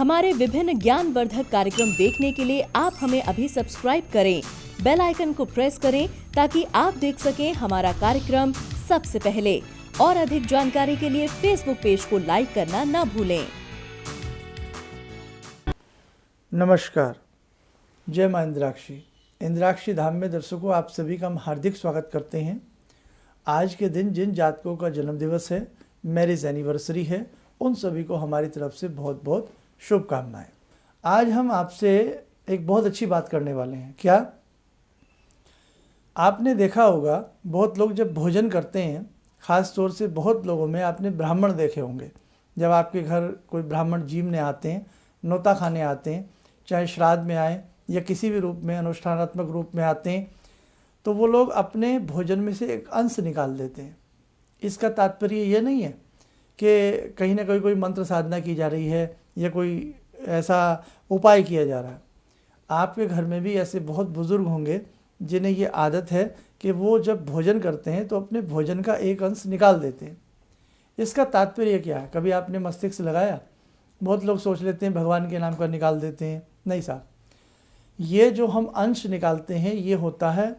हमारे विभिन्न ज्ञानवर्धक कार्यक्रम देखने के लिए आप हमें अभी सब्सक्राइब करें, बेल आइकन को प्रेस करें ताकि आप देख सकें हमारा कार्यक्रम सबसे पहले। और अधिक जानकारी के लिए फेसबुक पेज को लाइक करना न भूलें। नमस्कार, जय मां इंद्राक्षी। इंद्राक्षी धाम में दर्शकों आप सभी का हम हार्दिक स्वागत करते हैं। आज के दिन जिन जातकों का जन्म दिवस है, मैरिज एनिवर्सरी है, उन सभी को हमारी तरफ से बहुत बहुत शुभकामनाएं। आज हम आपसे एक बहुत अच्छी बात करने वाले हैं। क्या आपने देखा होगा, बहुत लोग जब भोजन करते हैं, ख़ास तौर से बहुत लोगों में आपने ब्राह्मण देखे होंगे। जब आपके घर कोई ब्राह्मण जीवने आते हैं, नौता खाने आते हैं, चाहे श्राद्ध में आए या किसी भी रूप में अनुष्ठानात्मक रूप में आते हैं, तो वो लोग अपने भोजन में से एक अंश निकाल देते हैं। इसका तात्पर्य ये नहीं है कि कहीं ना कहीं कोई मंत्र साधना की जा रही है या कोई ऐसा उपाय किया जा रहा है। आपके घर में भी ऐसे बहुत बुज़ुर्ग होंगे जिन्हें ये आदत है कि वो जब भोजन करते हैं तो अपने भोजन का एक अंश निकाल देते हैं। इसका तात्पर्य क्या है? कभी आपने मस्तिष्क लगाया? बहुत लोग सोच लेते हैं भगवान के नाम का निकाल देते हैं। नहीं साहब, ये जो हम अंश निकालते हैं ये होता है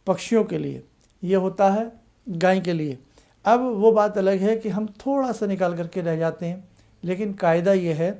पक्षियों के लिए, ये होता है गाय के लिए। अब वो बात अलग है कि हम थोड़ा सा निकाल करके रह जाते हैं, लेकिन कायदा ये है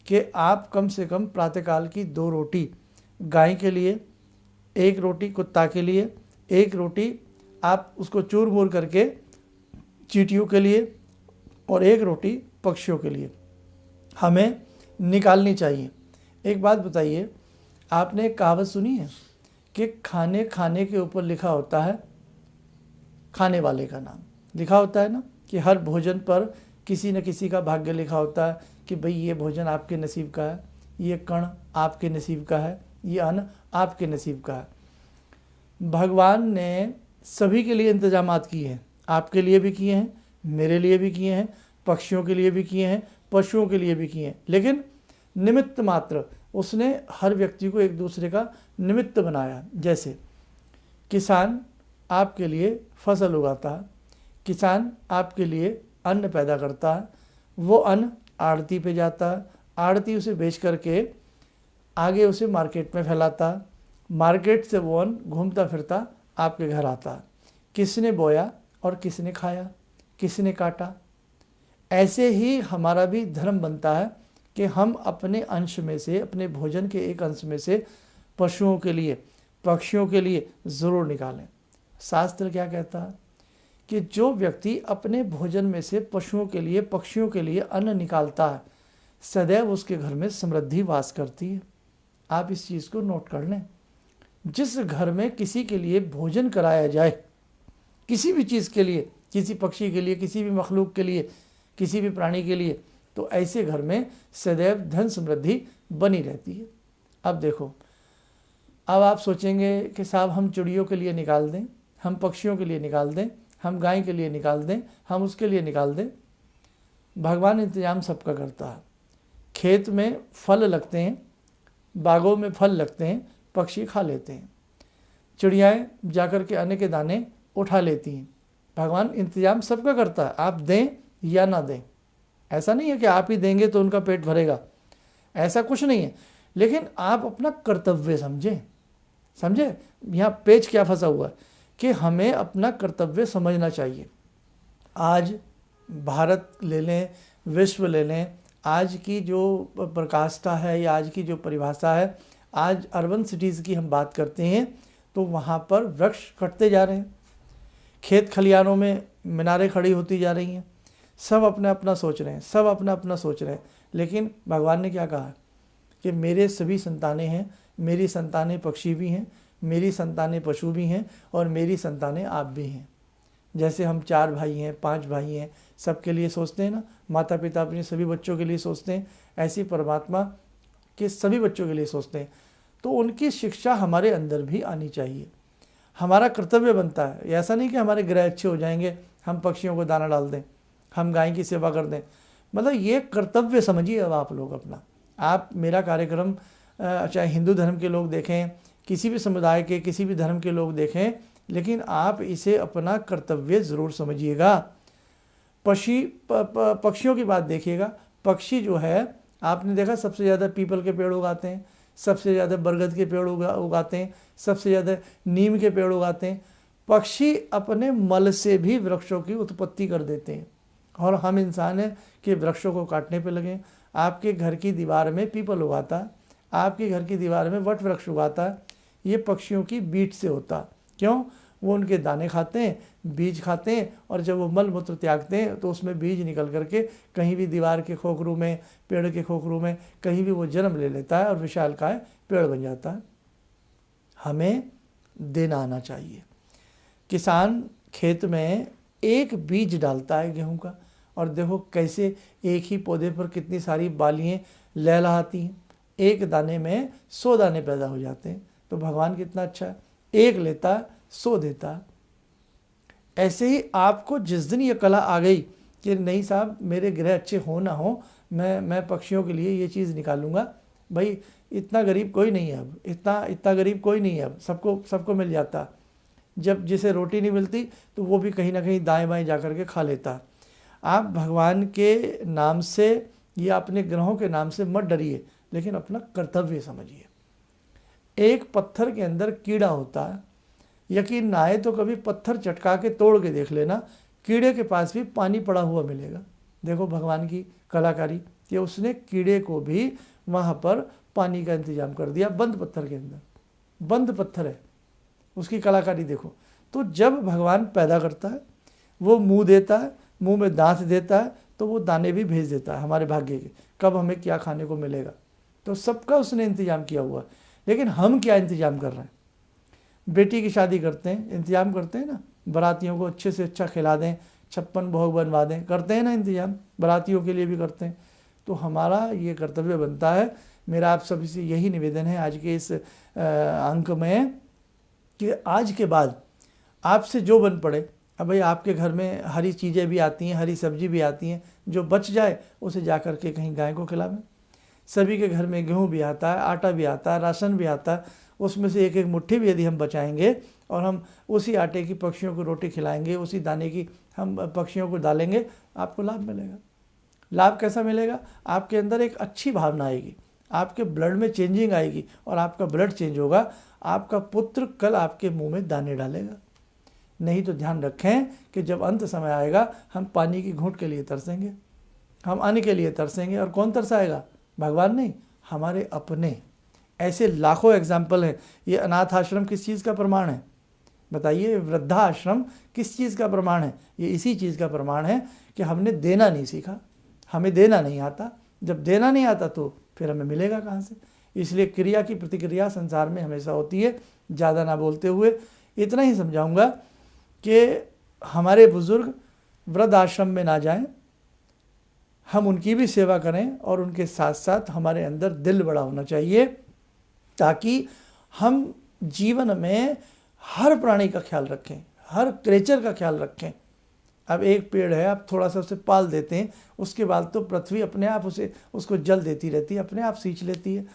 कि आप कम से कम प्रातःकाल की 2 रोटी गाय के लिए, 1 रोटी कुत्ता के लिए, 1 रोटी आप उसको चूर मूर करके चींटियों के लिए और 1 रोटी पक्षियों के लिए हमें निकालनी चाहिए। एक बात बताइए, आपने एक कहावत सुनी है कि खाने खाने के ऊपर लिखा होता है खाने वाले का नाम, लिखा होता है ना, कि हर भोजन पर किसी न किसी का भाग्य लिखा होता है कि भाई ये भोजन आपके नसीब का है, ये कण आपके नसीब का है, ये अन्न आपके नसीब का है। भगवान ने सभी के लिए इंतजामात किए हैं, आपके लिए भी किए हैं, मेरे लिए भी किए हैं, पक्षियों के लिए भी किए हैं, पशुओं के लिए भी किए हैं, लेकिन निमित्त मात्र उसने हर व्यक्ति को एक दूसरे का निमित्त बनाया। जैसे किसान आपके लिए फसल उगाता है, किसान आपके लिए अन्न पैदा करता है, वो अन्न आड़ती पे जाता है, आड़ती उसे बेच करके आगे उसे मार्केट में फैलाता है, मार्केट से वो अन्न घूमता फिरता आपके घर आता है। किसने बोया और किसने खाया, किसने काटा। ऐसे ही हमारा भी धर्म बनता है कि हम अपने अंश में से, अपने भोजन के एक अंश में से पशुओं के लिए, पक्षियों के लिए ज़रूर निकालें। शास्त्र क्या कहता है कि जो व्यक्ति अपने भोजन में से पशुओं के लिए, पक्षियों के लिए अन्न निकालता है, सदैव उसके घर में समृद्धि वास करती है। आप इस चीज़ को नोट कर लें। जिस घर में किसी के लिए भोजन कराया जाए, किसी भी चीज़ के लिए, किसी पक्षी के लिए, किसी भी मखलूक के लिए, किसी भी प्राणी के लिए, तो ऐसे घर में सदैव धन समृद्धि बनी रहती है। अब देखो, अब आप सोचेंगे कि साहब हम चिड़ियों के लिए निकाल दें, हम पक्षियों के लिए निकाल दें, हम गाय के लिए निकाल दें, हम उसके लिए निकाल दें। भगवान इंतजाम सबका करता है। खेत में फल लगते हैं, बागों में फल लगते हैं, पक्षी खा लेते हैं, चिड़ियाएँ जाकर के अन्न के दाने उठा लेती हैं। भगवान इंतजाम सबका करता है, आप दें या ना दें। ऐसा नहीं है कि आप ही देंगे तो उनका पेट भरेगा, ऐसा कुछ नहीं है। लेकिन आप अपना कर्तव्य समझें। समझे यहाँ पेच क्या फंसा हुआ है कि हमें अपना कर्तव्य समझना चाहिए। आज भारत ले लें, विश्व ले लें, आज की जो प्रकाष्ठा है या आज की जो परिभाषा है, आज अर्बन सिटीज़ की हम बात करते हैं तो वहाँ पर वृक्ष कटते जा रहे हैं, खेत खलिहानों में मीनारें खड़ी होती जा रही हैं। सब अपना अपना सोच रहे हैं, सब अपना अपना सोच रहे हैं। लेकिन भगवान ने क्या कहा कि मेरे सभी संतानें हैं, मेरी संतानें पक्षी भी हैं, मेरी संतानें पशु भी हैं और मेरी संतानें आप भी हैं। जैसे हम 4 भाई हैं, 5 भाई हैं, सबके लिए सोचते हैं ना, माता पिता अपने सभी बच्चों के लिए सोचते हैं, ऐसे परमात्मा के सभी बच्चों के लिए सोचते हैं। तो उनकी शिक्षा हमारे अंदर भी आनी चाहिए। हमारा कर्तव्य बनता है। ऐसा नहीं कि हमारे ग्रह अच्छे हो जाएंगे, हम पक्षियों को दाना डाल दें, हम गाय की सेवा कर दें। मतलब ये कर्तव्य समझिए। अब आप लोग अपना, आप मेरा कार्यक्रम चाहे हिंदू धर्म के लोग देखें, किसी भी समुदाय के, किसी भी धर्म के लोग देखें, लेकिन आप इसे अपना कर्तव्य ज़रूर समझिएगा। पक्षियों की बात देखिएगा। पक्षी जो है आपने देखा सबसे ज़्यादा पीपल के पेड़ उगाते हैं, सबसे ज़्यादा बरगद के पेड़ उगाते हैं, सबसे ज़्यादा नीम के पेड़ उगाते हैं। पक्षी अपने मल से भी वृक्षों की उत्पत्ति कर देते हैं और हम इंसान हैं कि वृक्षों को काटने पे लगे। आपके घर की दीवार में पीपल उगाता है, आपके घर की दीवार में वट वृक्ष उगाता है, ये पक्षियों की बीट से होता। क्यों? वो उनके दाने खाते हैं, बीज खाते हैं, और जब वो मल मूत्र त्यागते हैं तो उसमें बीज निकल करके कहीं भी दीवार के खोखरू में, पेड़ के खोखरू में कहीं भी वो जन्म ले लेता है और विशालकाय पेड़ बन जाता है। हमें देना आना चाहिए। किसान खेत में एक बीज डालता है गेहूं का, और देखो कैसे एक ही पौधे पर कितनी सारी बालियाँ लहलहाती हैं। एक दाने में 100 दाने पैदा हो जाते हैं। तो भगवान कितना अच्छा है, एक लेता है 100 देता है। ऐसे ही आपको जिस दिन ये कला आ गई कि नहीं साहब मेरे ग्रह अच्छे हो ना हो, मैं पक्षियों के लिए ये चीज़ निकालूंगा, भाई इतना गरीब कोई नहीं है अब, इतना गरीब कोई नहीं है अब, सबको मिल जाता। जब जिसे रोटी नहीं मिलती तो वो भी कहीं ना कहीं दाएं बाएं जा कर के खा लेता। आप भगवान के नाम से या अपने ग्रहों के नाम से मत डरिए, लेकिन अपना कर्तव्य समझिए। एक पत्थर के अंदर कीड़ा होता है, यकीन ना आए तो कभी पत्थर चटका के तोड़ के देख लेना, कीड़े के पास भी पानी पड़ा हुआ मिलेगा। देखो भगवान की कलाकारी कि उसने कीड़े को भी वहाँ पर पानी का इंतजाम कर दिया, बंद पत्थर के अंदर। बंद पत्थर है, उसकी कलाकारी देखो। तो जब भगवान पैदा करता है, वो मुंह देता है, मुंह में दांत देता है, तो वो दाने भी भेज देता है हमारे भाग्य के, कब हमें क्या खाने को मिलेगा। तो सबका उसने इंतजाम किया हुआ। लेकिन हम क्या इंतजाम कर रहे हैं? बेटी की शादी करते हैं, इंतजाम करते हैं ना, बारातियों को अच्छे से अच्छा खिला दें, 56 भोग बनवा दें, करते हैं ना इंतजाम, बारातियों के लिए भी करते हैं। तो हमारा ये कर्तव्य बनता है। मेरा आप सभी से यही निवेदन है आज के इस अंक में कि आज के बाद आपसे जो बन पड़े, अब भाई आपके घर में हरी चीज़ें भी आती हैं, हरी सब्जी भी आती हैं, जो बच जाए उसे जा कर के कहीं गाय को खिलावें। सभी के घर में गेहूँ भी आता है, आटा भी आता है, राशन भी आता है, उसमें से एक एक मुट्ठी भी यदि हम बचाएंगे और हम उसी आटे की पक्षियों को रोटी खिलाएंगे, उसी दाने की हम पक्षियों को डालेंगे, आपको लाभ मिलेगा। लाभ कैसा मिलेगा? आपके अंदर एक अच्छी भावना आएगी, आपके ब्लड में चेंजिंग आएगी, और आपका ब्लड चेंज होगा। आपका पुत्र कल आपके मुंह में दाने डालेगा। नहीं तो ध्यान रखें कि जब अंत समय आएगा हम पानी की घूंट के लिए तरसेंगे, हम अन्न के लिए तरसेंगे। और कौन तरसाएगा? भगवान नहीं, हमारे अपने। ऐसे लाखों एग्जाम्पल हैं। ये अनाथ आश्रम किस चीज़ का प्रमाण है? बताइए, वृद्धाश्रम किस चीज़ का प्रमाण है? ये इसी चीज़ का प्रमाण है कि हमने देना नहीं सीखा, हमें देना नहीं आता। जब देना नहीं आता तो फिर हमें मिलेगा कहाँ से? इसलिए क्रिया की प्रतिक्रिया संसार में हमेशा होती है। ज़्यादा ना बोलते हुए इतना ही समझाऊंगा कि हमारे बुज़ुर्ग वृद्ध आश्रम में ना जाएं, हम उनकी भी सेवा करें, और उनके साथ साथ हमारे अंदर दिल बड़ा होना चाहिए, ताकि हम जीवन में हर प्राणी का ख्याल रखें, हर क्रिएचर का ख्याल रखें। अब एक पेड़ है, आप थोड़ा सा उसे पाल देते हैं, उसके बाद तो पृथ्वी अपने आप उसको जल देती रहती है, अपने आप सींच लेती है।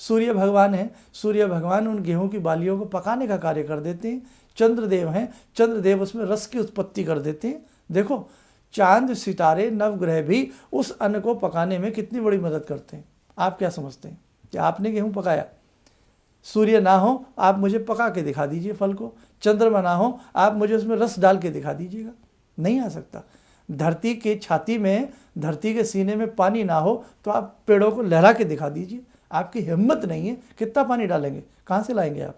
सूर्य भगवान है, सूर्य भगवान उन गेहूं की बालियों को पकाने का कार्य कर देते हैं। चंद्रदेव हैं, चंद्रदेव उसमें रस की उत्पत्ति कर देते हैं। देखो, चांद, सितारे, नवग्रह भी उस अन्न को पकाने में कितनी बड़ी मदद करते हैं। आप क्या समझते हैं कि आपने गेहूं पकाया? सूर्य ना हो, आप मुझे पका के दिखा दीजिए फल को। चंद्रमा ना हो, आप मुझे उसमें रस डाल के दिखा दीजिएगा, नहीं आ सकता। धरती की छाती में, धरती के सीने में पानी ना हो तो आप पेड़ों को लहरा के दिखा दीजिए। आपकी हिम्मत नहीं है, कितना पानी डालेंगे, कहाँ से लाएंगे आप?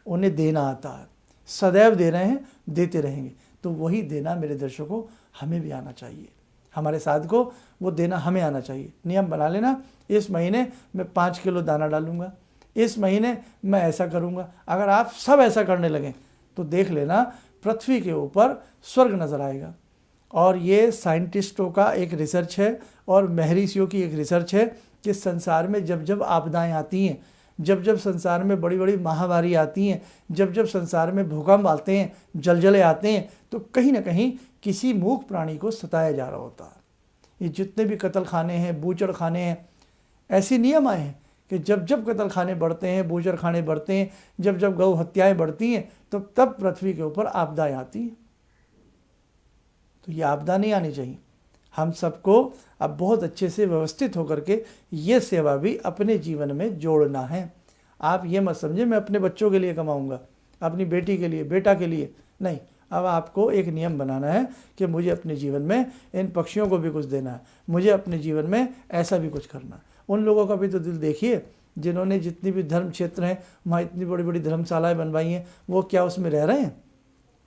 उन्हें देना आता है, सदैव दे रहे हैं, देते रहेंगे। तो वही देना मेरे दर्शकों हमें भी आना चाहिए, हमारे साथ को वो देना हमें आना चाहिए। नियम बना लेना, इस महीने मैं 5 किलो दाना डालूंगा, इस महीने मैं ऐसा करूंगा। अगर आप सब ऐसा करने लगें तो देख लेना पृथ्वी के ऊपर स्वर्ग नजर आएगा। और ये साइंटिस्टों का एक रिसर्च है और महर्षियों की एक रिसर्च है कि संसार में जब जब आपदाएं आती हैं, जब जब संसार में बड़ी बड़ी महामारी आती हैं, जब जब संसार में भूकंप आते हैं, जलजले आते हैं, तो कहीं ना कहीं किसी मूक प्राणी को सताया जा रहा होता है। ये जितने भी कत्ल खाने हैं, बूचड़ खाने हैं, ऐसे नियम आए हैं कि जब जब कत्ल खाने बढ़ते हैं, बूचड़ खाने बढ़ते हैं, जब जब गौ हत्याएं बढ़ती हैं, तो तब पृथ्वी के ऊपर आपदाएं आती हैं। तो ये आपदा नहीं आनी चाहिए। हम सबको अब बहुत अच्छे से व्यवस्थित होकर के ये सेवा भी अपने जीवन में जोड़ना है। आप ये मत समझे मैं अपने बच्चों के लिए कमाऊंगा, अपनी बेटी के लिए, बेटा के लिए नहीं। अब आपको एक नियम बनाना है कि मुझे अपने जीवन में इन पक्षियों को भी कुछ देना है, मुझे अपने जीवन में ऐसा भी कुछ करना है। उन लोगों का भी तो दिल देखिए जिन्होंने जितनी भी धर्म क्षेत्र हैं वहाँ इतनी बड़ी बड़ी धर्मशालाएँ बनवाई हैं, वो क्या उसमें रह रहे हैं?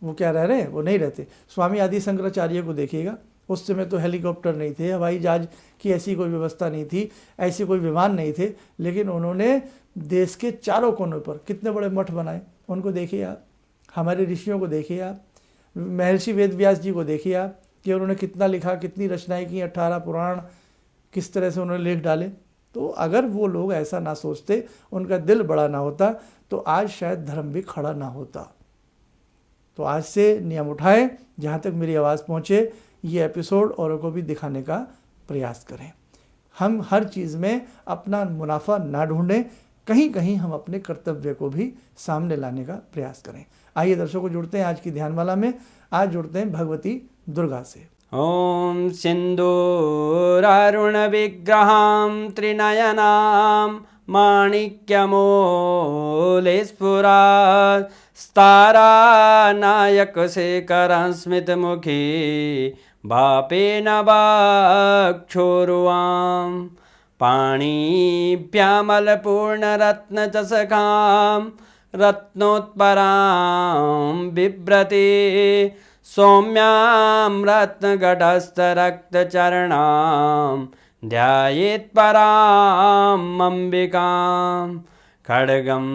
वो क्या रह रहे हैं? वो नहीं रहते। स्वामी आदि शंकराचार्य को देखिएगा, उस समय तो हेलीकॉप्टर नहीं थे, हवाई जहाज की ऐसी कोई व्यवस्था नहीं थी, ऐसे कोई विमान नहीं थे, लेकिन उन्होंने देश के चारों कोनों पर कितने बड़े मठ बनाए। उनको देखिए आप, हमारे ऋषियों को देखिए आप, महर्षि वेदव्यास जी को देखिए आप कि उन्होंने कितना लिखा, कितनी रचनाएं की, 18 पुराण किस तरह से उन्होंने लेख डाले। तो अगर वो लोग ऐसा ना सोचते, उनका दिल बड़ा ना होता, तो आज शायद धर्म भी खड़ा ना होता। तो आज से नियम उठाएं, जहाँ तक मेरी आवाज़ पहुँचे ये एपिसोड औरों को भी दिखाने का प्रयास करें। हम हर चीज़ में अपना मुनाफा ना ढूंढें, कहीं कहीं हम अपने कर्तव्य को भी सामने लाने का प्रयास करें। आइए दर्शकों जुड़ते हैं आज की ध्यानमाला में। आज जुड़ते हैं भगवती दुर्गा से। ओम सिंदूरारुण विग्रहां त्रिनयनां माणिक्यमूले स्फुरात् स्तारानायकशेखरं स्मितमुखी भापेन वाक्षोरुवां पाणिभ्यामलपूर्णरत्नचषकां रत्नोत्परां बिभ्रति सौम्यां रत्नघटस्थरक्तचरणां ध्यायेत्परां अम्बिकां खड्गं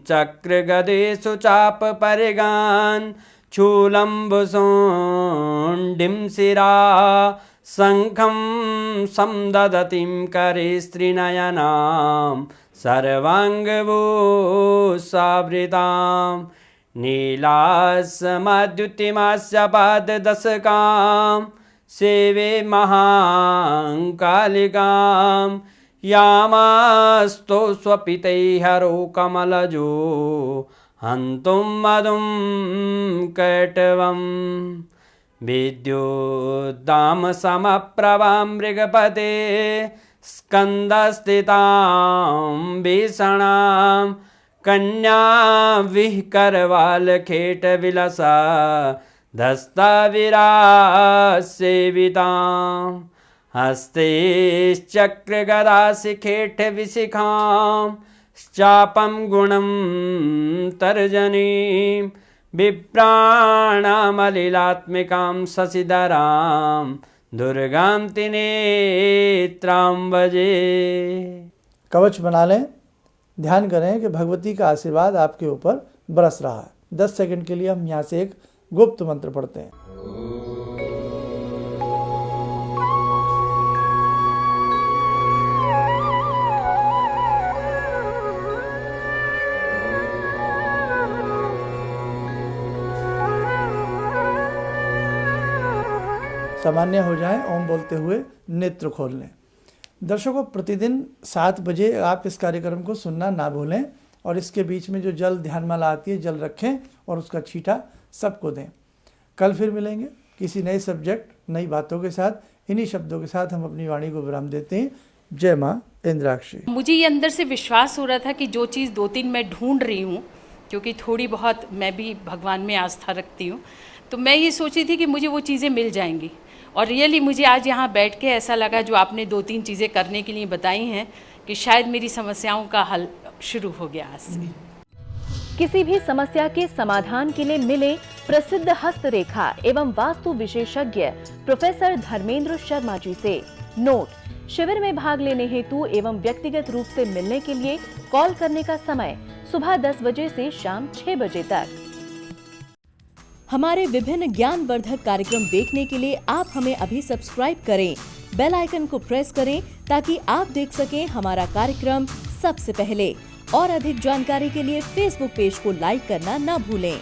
चक्रगदेषु चापपरिगान् शूलम्बुसुण्डिं शिरा शङ्खं संदधतीं करे स्त्रीनयनां सर्वाङ्गभूषावृतां नीलासमद्युतिमास्य पाददशकां सेवे महाकालिकां यामास्तो स्वपितैहरो कमलजो हन्तुं मधुं कैटवम् विद्युद्दाम समप्रभां मृगपते स्कन्दस्थितां भीषणां कन्या विहकरवालखेटविलसा धस्ताविरासेवितां हस्तैश्चक्रगदाशिखेटविशिखां चापं गुणं तर्जनीं विप्राणामलिलात्मिकां शशिधरां दुर्गां त्रिनेत्रां भजे। कवच बना लें, ध्यान करें कि भगवती का आशीर्वाद आपके ऊपर बरस रहा है। 10 सेकंड के लिए हम यहाँ से एक गुप्त मंत्र पढ़ते हैं। सामान्य हो जाएं, ओम बोलते हुए नेत्र खोल लें। दर्शकों, प्रतिदिन 7 बजे आप इस कार्यक्रम को सुनना ना भूलें और इसके बीच में जो जल ध्यानमाला आती है जल रखें और उसका छींटा सबको दें। कल फिर मिलेंगे किसी नए सब्जेक्ट, नई बातों के साथ। इन्हीं शब्दों के साथ हम अपनी वाणी को विराम देते हैं। जय माँ इंद्राक्षी। मुझे ये अंदर से विश्वास हो रहा था कि जो चीज़ 2-3 मैं ढूंढ रही हूँ, क्योंकि थोड़ी बहुत मैं भी भगवान में आस्था रखती हूँ, तो मैं ये सोची थी कि मुझे वो चीज़ें मिल जाएंगी। और रियली मुझे आज यहाँ बैठ के ऐसा लगा, जो आपने 2-3 चीज़ें करने के लिए बताई हैं, कि शायद मेरी समस्याओं का हल शुरू हो गया आज से। किसी भी समस्या के समाधान के लिए मिले प्रसिद्ध हस्तरेखा एवं वास्तु विशेषज्ञ प्रोफेसर धर्मेंद्र शर्मा जी से। नोट: शिविर में भाग लेने हेतु एवं व्यक्तिगत रूप से मिलने के लिए कॉल करने का समय सुबह 10 बजे से शाम 6 बजे तक। हमारे विभिन्न ज्ञानवर्धक कार्यक्रम देखने के लिए आप हमें अभी सब्सक्राइब करें, बेल आइकन को प्रेस करें ताकि आप देख सकें हमारा कार्यक्रम सबसे पहले। और अधिक जानकारी के लिए फेसबुक पेज को लाइक करना न भूलें।